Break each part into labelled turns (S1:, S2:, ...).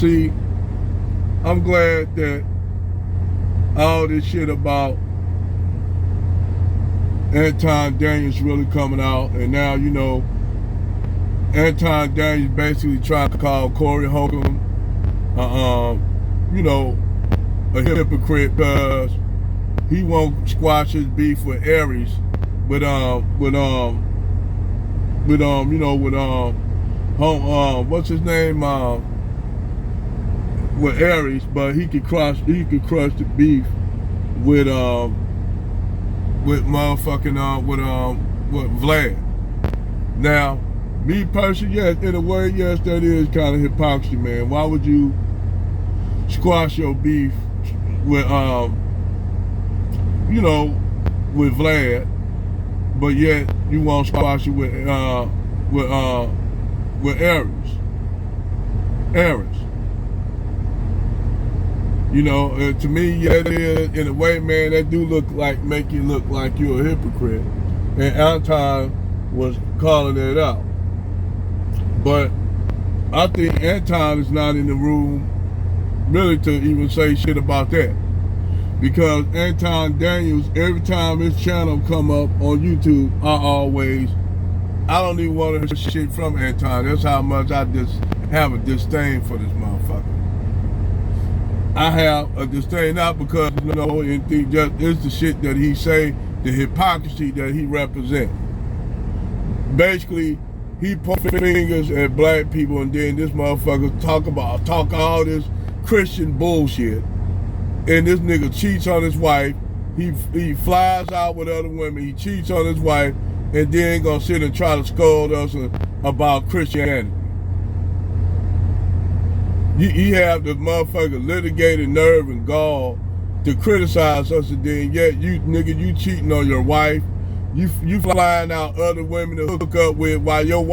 S1: See, I'm glad that all this shit about Anton Daniels really coming out, and now, you know, Anton Daniels basically trying to call Corey Holcomb, you know, a hypocrite because he won't squash his beef with Aries, you know, what's his name, with Aries, but he could crush the beef with motherfucking with Vlad. Now, me personally, yes, in a way, yes, that is kind of hypocrisy, man. Why would you squash your beef with you know, with Vlad, but yet you won't squash it with Aries? You know, to me, yeah, it is, in a way, man, that do make you look like you're a hypocrite. And Anton was calling it out. But I think Anton is not in the room really to even say shit about that. Because Anton Daniels, every time his channel come up on YouTube, I don't even want to hear shit from Anton. That's how much I just have a disdain for this motherfucker. I have a disdain, not because, you know, anything, just it's the shit that he say, the hypocrisy that he represent. Basically, he point fingers at black people, and then this motherfucker talk all this Christian bullshit. And this nigga cheats on his wife. He flies out with other women. He cheats on his wife, and then gonna sit and try to scold us about Christianity. You have the motherfucker litigated nerve and gall to criticize us, and then yet you cheating on your wife. You flying out other women to hook up with while you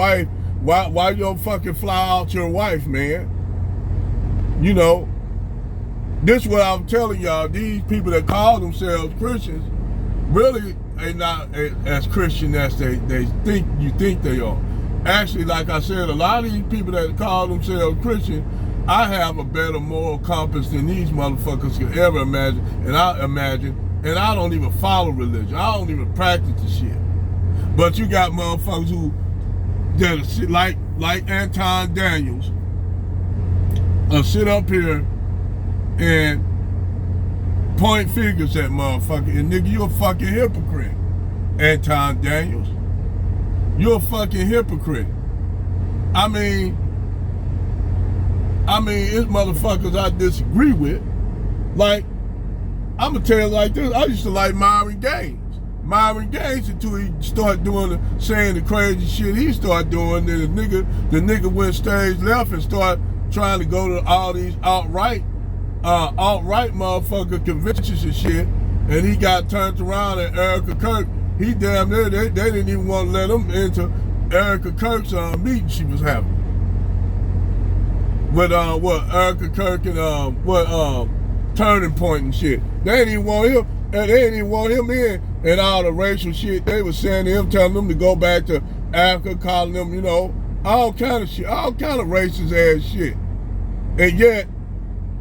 S1: don't fucking fly out your wife, man. You know, this is what I'm telling y'all. These people that call themselves Christians really ain't not as Christian as they think you think they are. Actually, like I said, a lot of these people that call themselves Christian, I have a better moral compass than these motherfuckers could ever imagine, and I don't even follow religion. I don't even practice the shit. But you got motherfuckers who that sit like Anton Daniels sit up here and point fingers at motherfucker, and nigga, you a fucking hypocrite. Anton Daniels, you're a fucking hypocrite. I mean, it's motherfuckers I disagree with. Like, I'm gonna tell you like this, I used to like Myron Gaines until he started saying the crazy shit he started doing. Then the nigga went stage left and started trying to go to all these alt-right motherfucker conventions and shit, and he got turned around at Erica Kirk. He damn near, they didn't even want to let him into Erica Kirk's meeting she was having. With Erica Kirk and Turning Point and shit. They didn't even want him in, and all the racial shit they was saying to him, telling him to go back to Africa, calling them, you know, all kind of shit, all kind of racist ass shit. And yet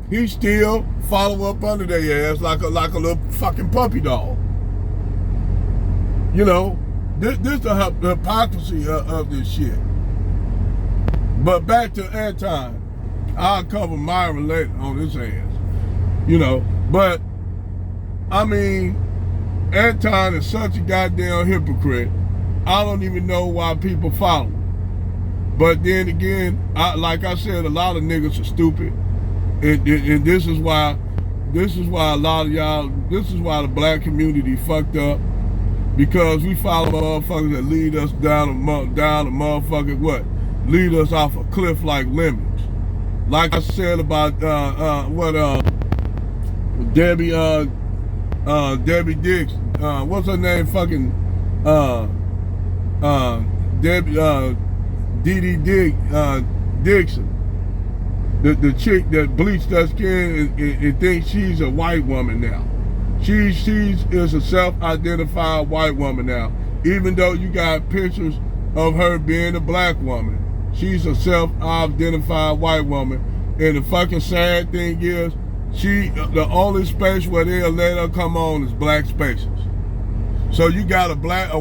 S1: he still follow up under their ass like a little fucking puppy dog. You know, this the hypocrisy of this shit. But back to Anton. I'll cover Myron later on his ass. You know, but I mean, Anton is such a goddamn hypocrite. I don't even know why people follow him. But then again, like I said, a lot of niggas are stupid. And this is why a lot of y'all, this is why the black community fucked up. Because we follow motherfuckers that lead us down a motherfucking what? Lead us off a cliff like lemons. Like I said about Debbie Dix, what's her name? Fucking Dee Dixon. The chick that bleached her skin and thinks she's a white woman now. She is a self-identified white woman now. Even though you got pictures of her being a black woman, she's a self-identified white woman. And the fucking sad thing is, the only space where they'll let her come on is black spaces. So you got a black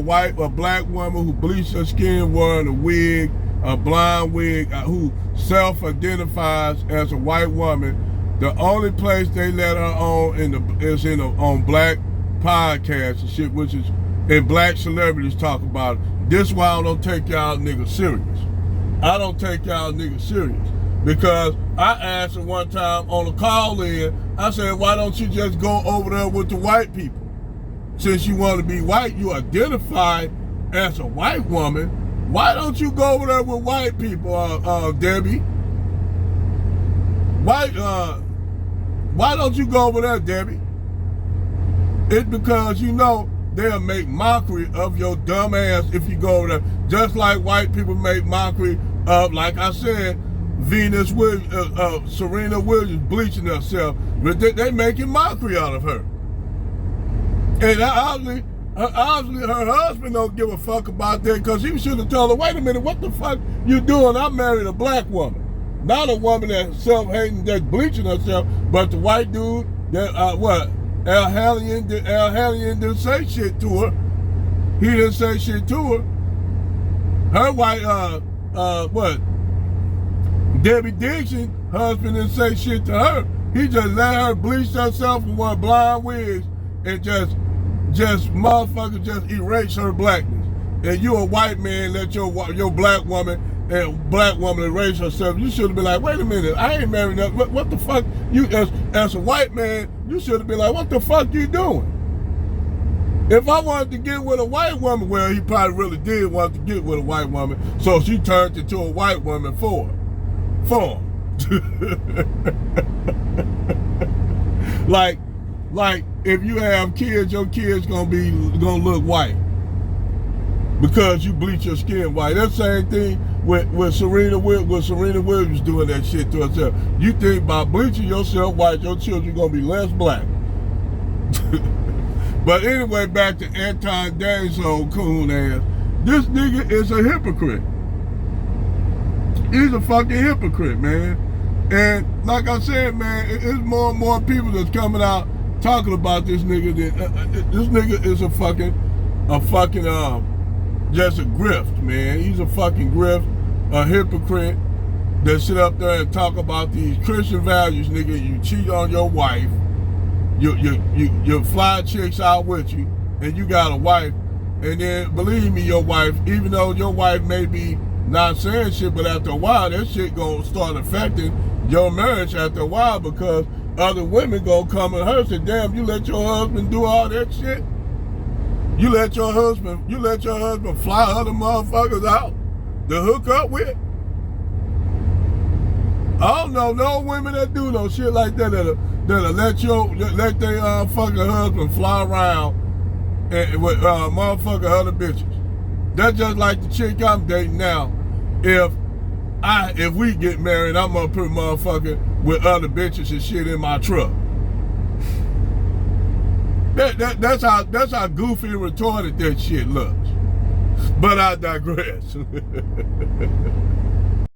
S1: woman who bleached her skin wearing a wig, a blonde wig, who self-identifies as a white woman. The only place they let her on is on black podcasts and shit, which is, and black celebrities talk about it. This is why I don't take y'all niggas serious. I don't take y'all niggas serious. Because I asked her one time on a call-in, I said, why don't you just go over there with the white people? Since you want to be white, you identify as a white woman, why don't you go over there with white people, Debbie? Why don't you go over there, Debbie? It's because you know they'll make mockery of your dumb ass if you go over there. Just like white people make mockery of, like I said, Serena Williams bleaching herself. But they making mockery out of her. And obviously her husband don't give a fuck about that, because he should have told her, wait a minute, what the fuck you doing? I married a black woman. Not a woman that's self-hating, that's bleaching herself, but the white dude that, Al Hallian didn't say shit to her. He didn't say shit to her. Her white, Debbie Dixon husband didn't say shit to her. He just let her bleach herself and wear blonde wigs and just motherfucker just erase her blackness. And you a white man let your black woman erase herself. You should have been like, wait a minute, I ain't married up. What the fuck? You as a white man, you should have been like, what the fuck you doing? If I wanted to get with a white woman, well, he probably really did want to get with a white woman, so she turned into a white woman for him. Like if you have kids, your kids gonna look white because you bleach your skin white. That same thing with Serena Williams doing that shit to herself. You think by bleaching yourself white, your children gonna be less black. But anyway, back to Anton Daniels' old coon ass. This nigga is a hypocrite. He's a fucking hypocrite, man. And like I said, man, it's more and more people that's coming out talking about this nigga. This nigga is a fucking just a grift, man. He's a fucking grift, a hypocrite that sit up there and talk about these Christian values, nigga. You cheat on your wife, you fly chicks out with you, and you got a wife, and then believe me, your wife, even though your wife may be not saying shit, but after a while, that shit gonna start affecting your marriage after a while, because other women gonna come at her and say, damn, you let your husband do all that shit? You let your husband fly other motherfuckers out to hook up with? I don't know no women that do no shit like that that'll let their fucking husband fly around and with motherfucking other bitches. That's just like the chick I'm dating now. If we get married, I'm gonna put motherfucker with other bitches and shit in my truck. That's how goofy and retarded that shit looks. But I digress.